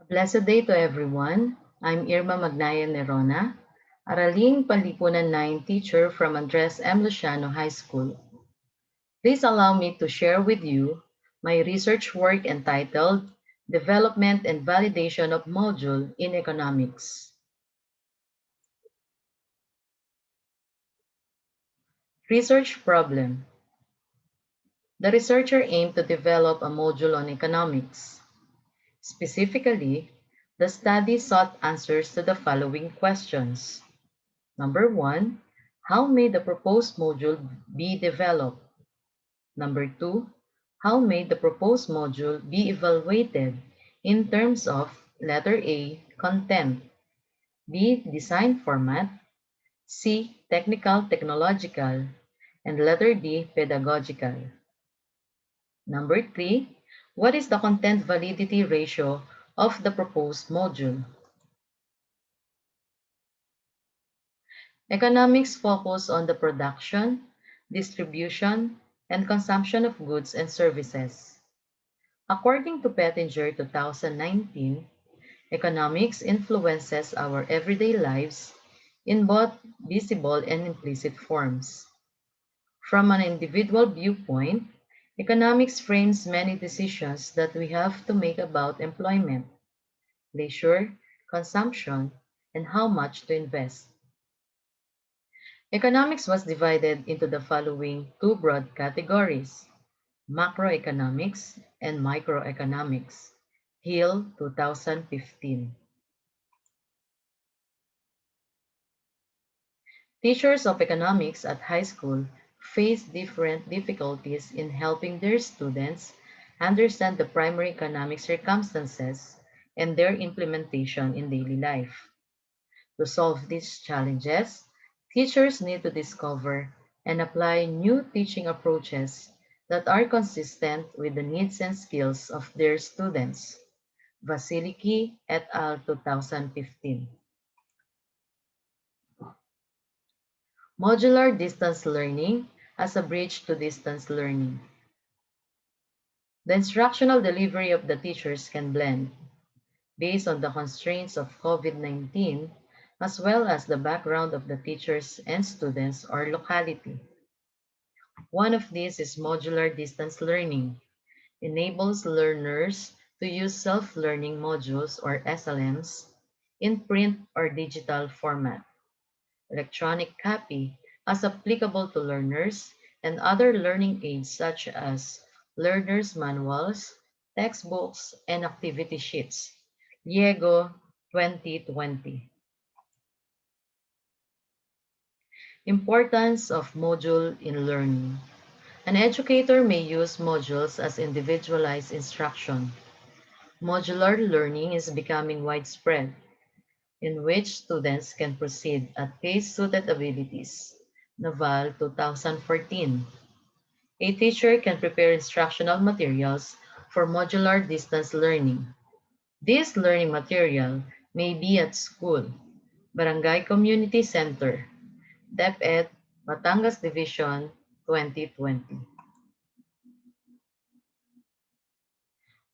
Blessed day to everyone. I'm Irma Nerona, Araling Panlipunan 9 teacher from Andres M. Luciano High School. Please allow me to share with you my research work entitled Development and Validation of Module in Economics. Research problem. The researcher aimed to develop a module on economics. Specifically, the study sought answers to the following questions. Number one, how may the proposed module be developed? Number two, how may the proposed module be evaluated in terms of letter A, content, B, design format, C, technical, technological, and letter D, pedagogical. Number three, what is the content validity ratio of the proposed module? Economics focus on the production, distribution, and consumption of goods and services. According to Pettinger 2019, economics influences our everyday lives in both visible and implicit forms. From an individual viewpoint, economics frames many decisions that we have to make about employment, leisure, consumption, and how much to invest. Economics was divided into the following two broad categories: macroeconomics and microeconomics. Hill 2015. Teachers of economics at high school face different difficulties in helping their students understand the primary economic circumstances and their implementation in daily life. To solve these challenges, teachers need to discover and apply new teaching approaches that are consistent with the needs and skills of their students. Vasiliki et al. 2015. Modular distance learning as a bridge to distance learning. The instructional delivery of the teachers can blend based on the constraints of COVID-19 as well as the background of the teachers and students or locality. One of these is modular distance learning, enables learners to use self-learning modules or SLMs in print or digital format. Electronic copy as applicable to learners and other learning aids such as learners' manuals, textbooks, and activity sheets. Diego 2020. Importance of module in learning. An educator may use modules as individualized instruction. Modular learning is becoming widespread, in which students can proceed at case-suited abilities. Naval 2014. A teacher can prepare instructional materials for modular distance learning. This learning material may be at school, Barangay Community Center, DepEd, Batangas Division 2020.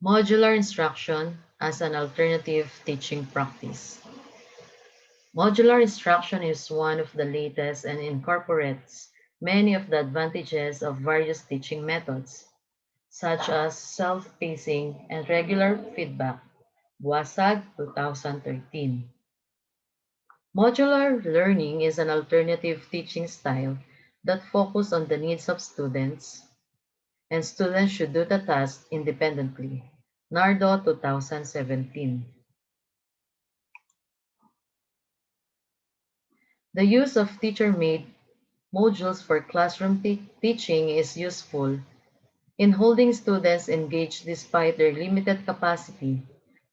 Modular instruction as an alternative teaching practice. Modular instruction is one of the latest and incorporates many of the advantages of various teaching methods, such as self-pacing and regular feedback. Buasag 2013. Modular learning is an alternative teaching style that focuses on the needs of students, and students should do the task independently. Nardo 2017. The use of teacher-made modules for classroom teaching is useful in holding students engaged despite their limited capacity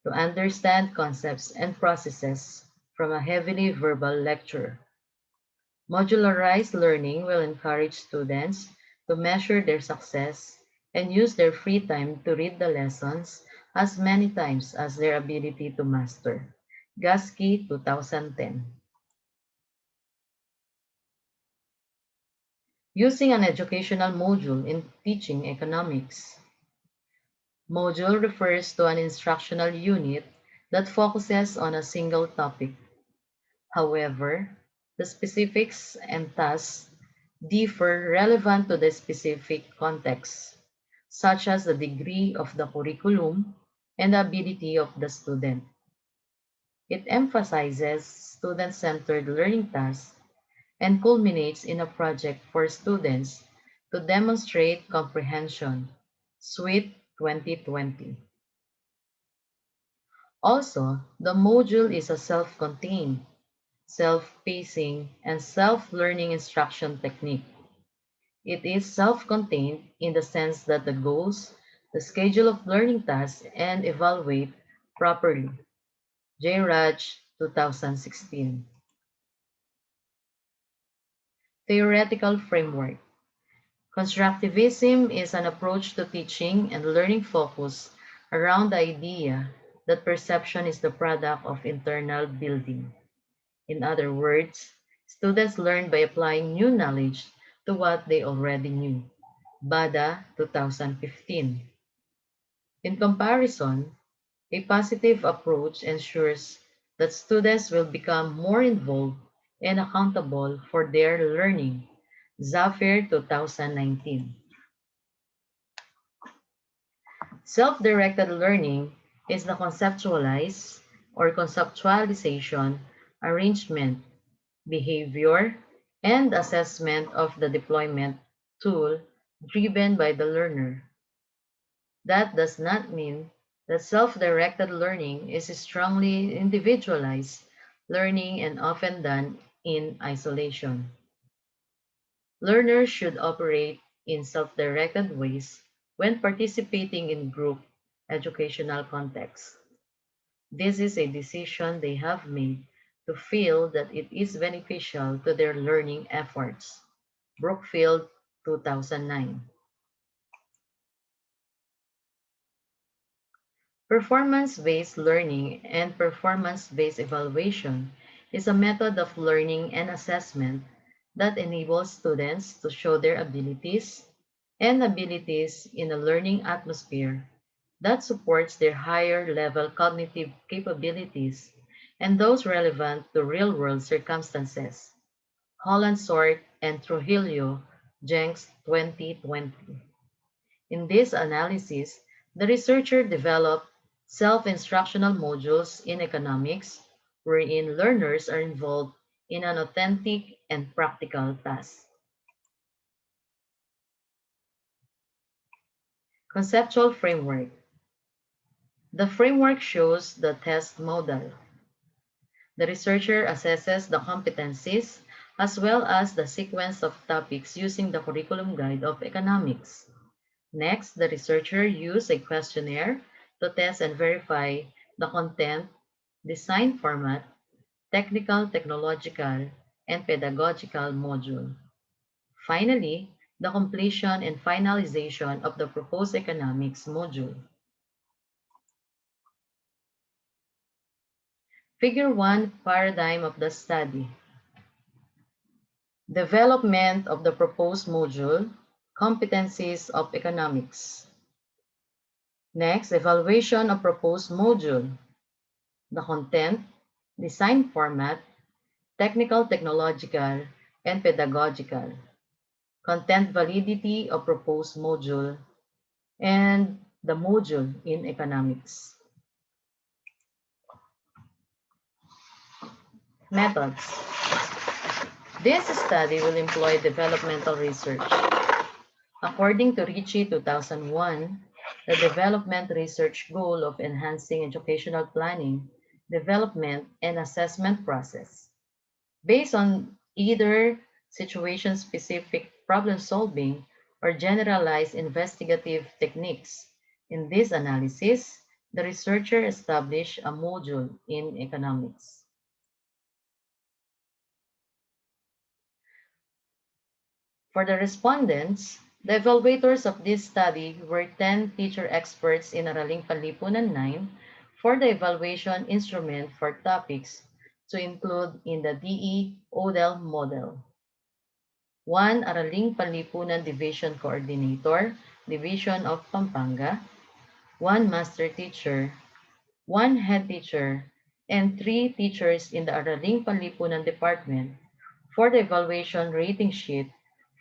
to understand concepts and processes from a heavily verbal lecture. Modularized learning will encourage students to measure their success and use their free time to read the lessons as many times as their ability to master. Gasky 2010. Using an educational module in teaching economics. Module refers to an instructional unit that focuses on a single topic. However, the specifics and tasks differ relevant to the specific context, such as the degree of the curriculum and the ability of the student. It emphasizes student-centered learning tasks and culminates in a project for students to demonstrate comprehension. Suite 2020. Also, the module is a self-contained, self-pacing, and self-learning instruction technique. It is self-contained in the sense that the goals, the schedule of learning tasks, and evaluate properly. J. Raj, 2016. Theoretical framework. Constructivism is an approach to teaching and learning focused around the idea that perception is the product of internal building. In other words, students learn by applying new knowledge to what they already knew. Bada, 2015. In comparison, a positive approach ensures that students will become more involved and accountable for their learning. Zafir, 2019. Self-directed learning is the conceptualization, arrangement, behavior, and assessment of the deployment tool driven by the learner. That does not mean that self-directed learning is strongly individualized learning and often done in isolation. Learners should operate in self-directed ways when participating in group educational contexts. This is a decision they have made to feel that it is beneficial to their learning efforts. Brookfield, 2009. Performance-based learning and performance-based evaluation is a method of learning and assessment that enables students to show their abilities in a learning atmosphere that supports their higher level cognitive capabilities and those relevant to real-world circumstances. Holland Sort and Trujillo, Jenks 2020. In this analysis, the researcher developed self-instructional modules in economics wherein learners are involved in an authentic and practical task. Conceptual framework. The framework shows the test model. The researcher assesses the competencies as well as the sequence of topics using the curriculum guide of economics. Next, the researcher used a questionnaire to test and verify the content, design format, technical, technological, and pedagogical module. Finally, the completion and finalization of the proposed economics module. Figure 1 Paradigm of the study. Development of the proposed module, competencies of economics. Next, evaluation of proposed module, the content, design format, technical, technological, and pedagogical, content validity of proposed module, and the module in economics. Methods. This study will employ developmental research. According to Ricci 2001, the development research goal of enhancing educational planning, development, and assessment process based on either situation-specific problem-solving or generalized investigative techniques. In this analysis, the researcher established a module in economics. For the respondents, the evaluators of this study were 10 teacher experts in Araling Panlipunan 9 for the evaluation instrument for topics to include in the DE ODEL model. 1 Araling Panlipunan Division Coordinator, Division of Pampanga, 1 Master Teacher, one head teacher, and 3 teachers in the Araling Panlipunan Department for the evaluation rating sheet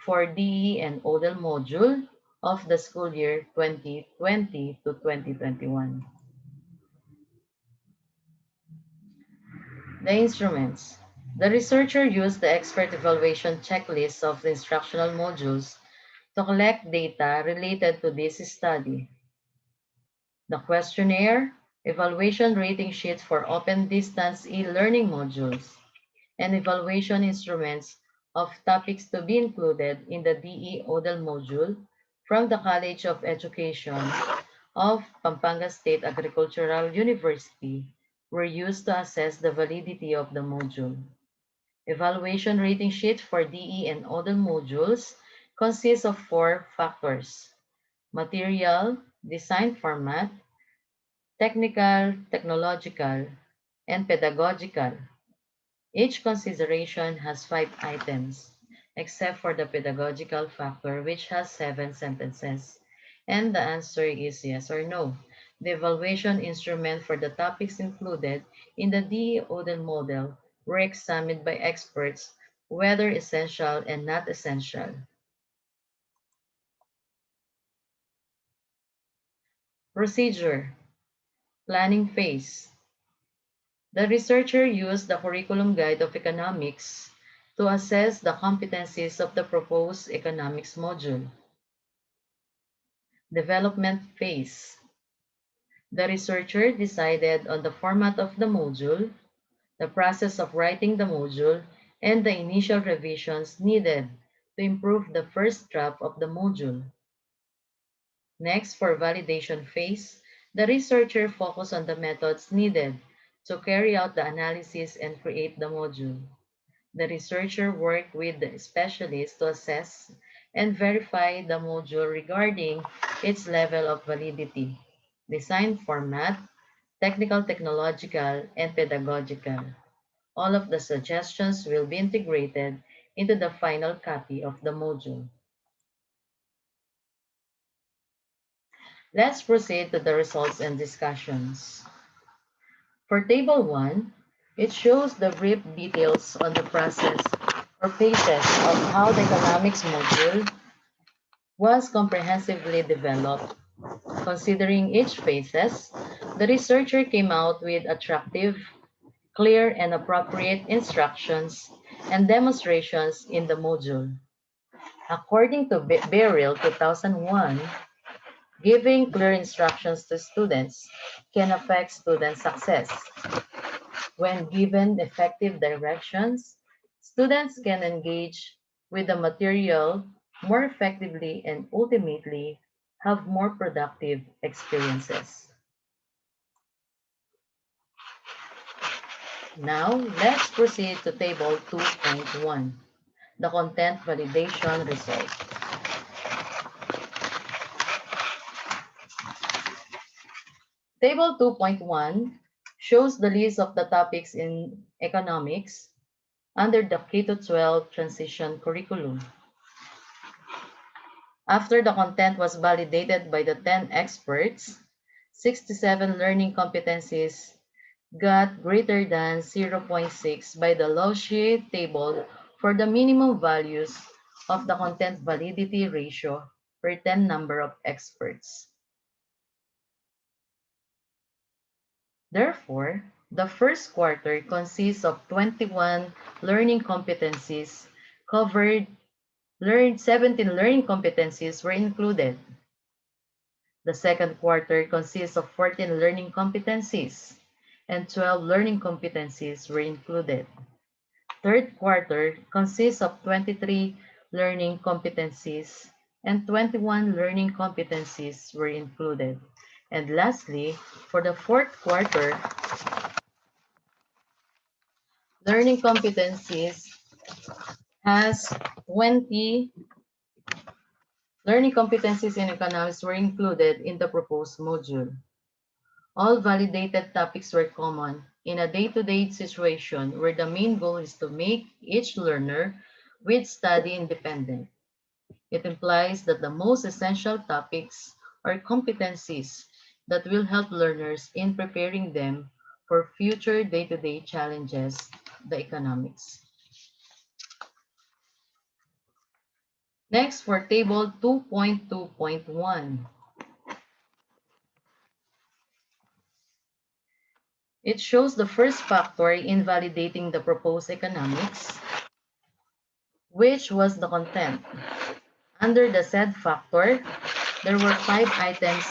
for DE and ODEL module of the school year 2020 to 2021. The instruments. The researcher used the expert evaluation checklist of the instructional modules to collect data related to this study. The questionnaire, evaluation rating sheet for open distance e-learning modules, and evaluation instruments of topics to be included in the DE ODEL module from the College of Education of Pampanga State Agricultural University were used to assess the validity of the module. Evaluation rating sheet for DE and ODEL modules consists of 4 factors: material, design format, technical, technological, and pedagogical. Each consideration has 5 items, except for the pedagogical factor, which has 7 sentences. And the answer is yes or no. The evaluation instrument for the topics included in the DE-ODEL model were examined by experts, whether essential and not essential. Procedure. Planning phase. The researcher used the Curriculum Guide of Economics to assess the competencies of the proposed economics module. Development phase. The researcher decided on the format of the module, the process of writing the module, and the initial revisions needed to improve the first draft of the module. Next, for validation phase, the researcher focused on the methods needed to carry out the analysis and create the module. The researcher worked with the specialists to assess and verify the module regarding its level of validity, design format, technical, technological, and pedagogical. All of the suggestions will be integrated into the final copy of the module. Let's proceed to the results and discussions. For Table 1, it shows the brief details on the process or phases of how the economics module was comprehensively developed. Considering each phases, the researcher came out with attractive, clear, and appropriate instructions and demonstrations in the module. According to Beryl 2001, giving clear instructions to students can affect student success. When given effective directions, students can engage with the material more effectively and ultimately have more productive experiences. Now, let's proceed to Table 2.1, the content validation result. Table 2.1 shows the list of the topics in economics under the K-12 transition curriculum. After the content was validated by the 10 experts, 67 learning competencies got greater than 0.6 by the Lowshey table for the minimum values of the content validity ratio per 10 number of experts. Therefore, the first quarter consists of 21 learning competencies covered. 17 learning competencies were included. The second quarter consists of 14 learning competencies, and 12 learning competencies were included. Third quarter consists of 23 learning competencies, and 21 learning competencies were included. And lastly, for the fourth quarter, learning competencies has 20 learning competencies in economics were included in the proposed module. All validated topics were common in a day-to-day situation where the main goal is to make each learner with study independent. It implies that the most essential topics or competencies that will help learners in preparing them for future day-to-day challenges, the economics. Next, for Table 2.2.1. It shows the first factor in validating the proposed economics, which was the content. Under the said factor, there were 5 items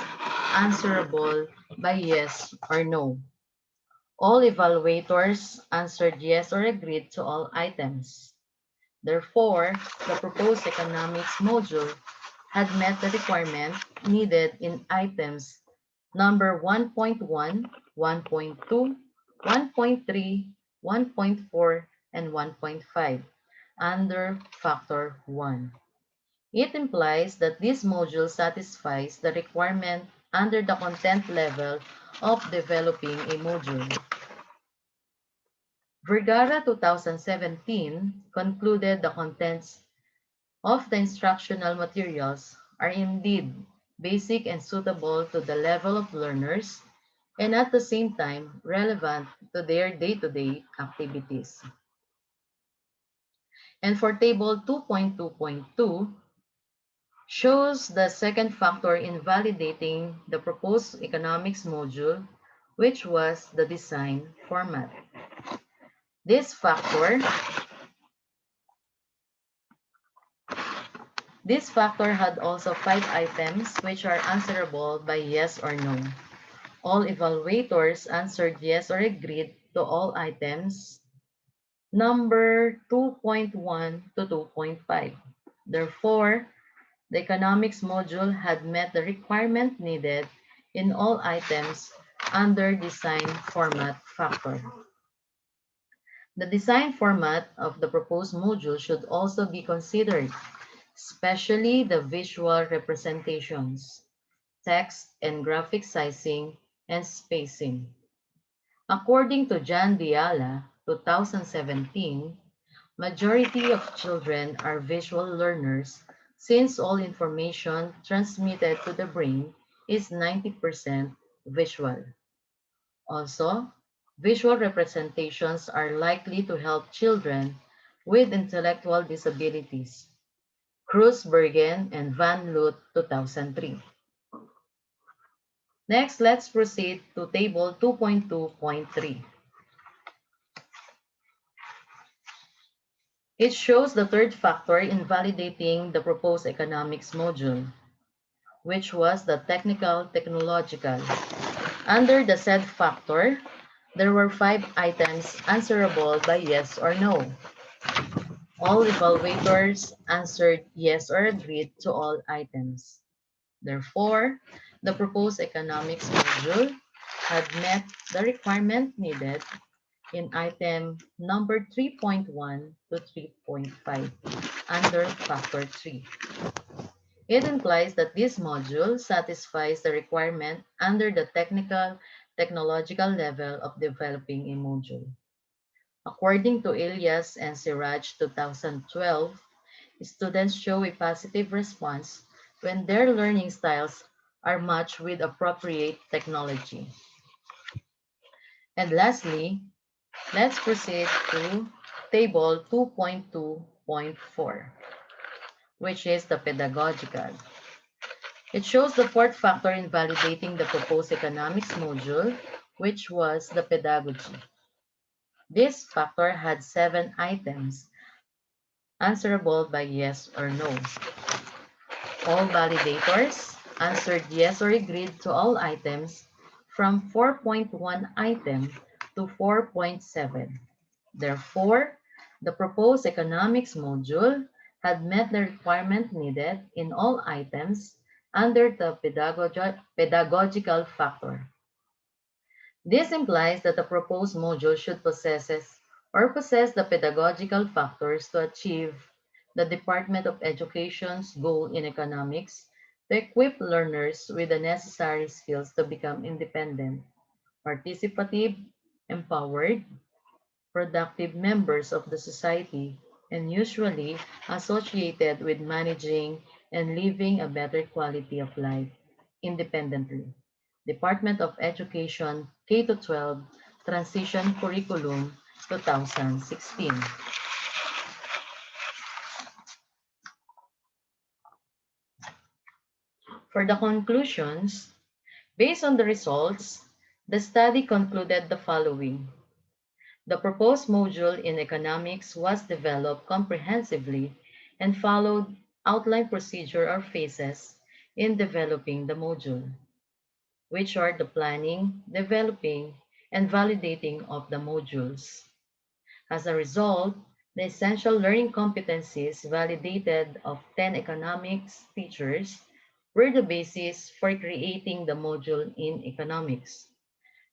answerable by yes or no. All evaluators answered yes or agreed to all items. Therefore, the proposed economics module had met the requirement needed in items number 1.1, 1.2, 1.3, 1.4, and 1.5 under factor 1. It implies that this module satisfies the requirement under the content level of developing a module. Vergara 2017 concluded the contents of the instructional materials are indeed basic and suitable to the level of learners and at the same time relevant to their day-to-day activities. And for Table 2.2.2, shows the second factor in validating the proposed economics module, which was the design format. This factor had also 5 items which are answerable by yes or no. All evaluators answered yes or agreed to all items number 2.1 to 2.5. Therefore, the economics module had met the requirement needed in all items under design format factor. The design format of the proposed module should also be considered, especially the visual representations, text and graphic sizing, and spacing. According to Jan Diala, 2017, majority of children are visual learners since all information transmitted to the brain is 90% visual. Also, visual representations are likely to help children with intellectual disabilities. Kreuzbergen and Van Loot, 2003. Next, let's proceed to Table 2.2.3. It shows the third factor in validating the proposed economics module, which was the technological. Under the said factor, there were 5 items answerable by yes or no. All evaluators answered yes or agreed to all items. Therefore, the proposed economics module had met the requirement needed in item number 3.1 to 3.5 under factor 3. It implies that this module satisfies the requirement under the technological level of developing a module. According to Ilyas and Siraj 2012, students show a positive response when their learning styles are matched with appropriate technology. And lastly, let's proceed to Table 2.2.4, which is the pedagogical. It shows the fourth factor in validating the proposed economics module, which was the pedagogy. This factor had 7 items answerable by yes or no. All validators answered yes or agreed to all items from 4.1 item to 4.7. Therefore, the proposed economics module had met the requirement needed in all items under the pedagogical factor. This implies that the proposed module should possess the pedagogical factors to achieve the Department of Education's goal in economics to equip learners with the necessary skills to become independent, participative, empowered, productive members of the society, and usually associated with managing and living a better quality of life independently. Department of Education, K-12, Transition Curriculum, 2016. For the conclusions, based on the results, the study concluded the following. The proposed module in economics was developed comprehensively and followed outline procedure or phases in developing the module, which are the planning, developing, and validating of the modules. As a result, the essential learning competencies validated of 10 economics teachers were the basis for creating the module in economics.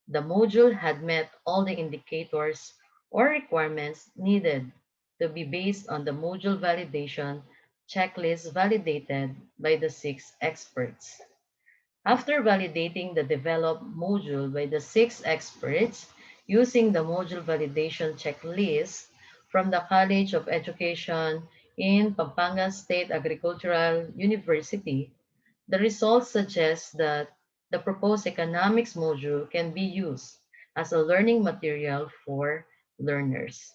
The module had met all the indicators or requirements needed to be based on the module validation checklist validated by the 6 experts. After validating the developed module by the 6 experts using the module validation checklist from the College of Education in Pampanga State Agricultural University, the results suggest that the proposed economics module can be used as a learning material for learners.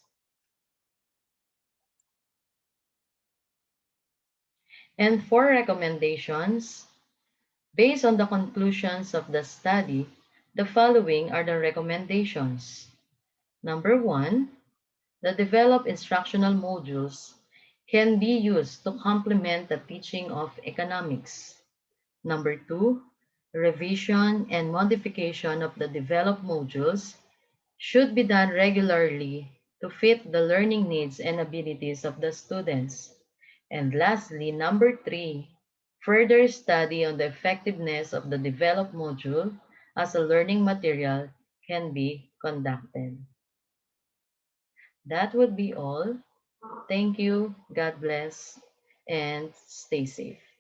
And for recommendations, based on the conclusions of the study, the following are the recommendations. Number 1, the developed instructional modules can be used to complement the teaching of economics. Number 2, revision and modification of the developed modules should be done regularly to fit the learning needs and abilities of the students. And lastly, number 3, further study on the effectiveness of the developed module as a learning material can be conducted. That would be all. Thank you, God bless, and stay safe.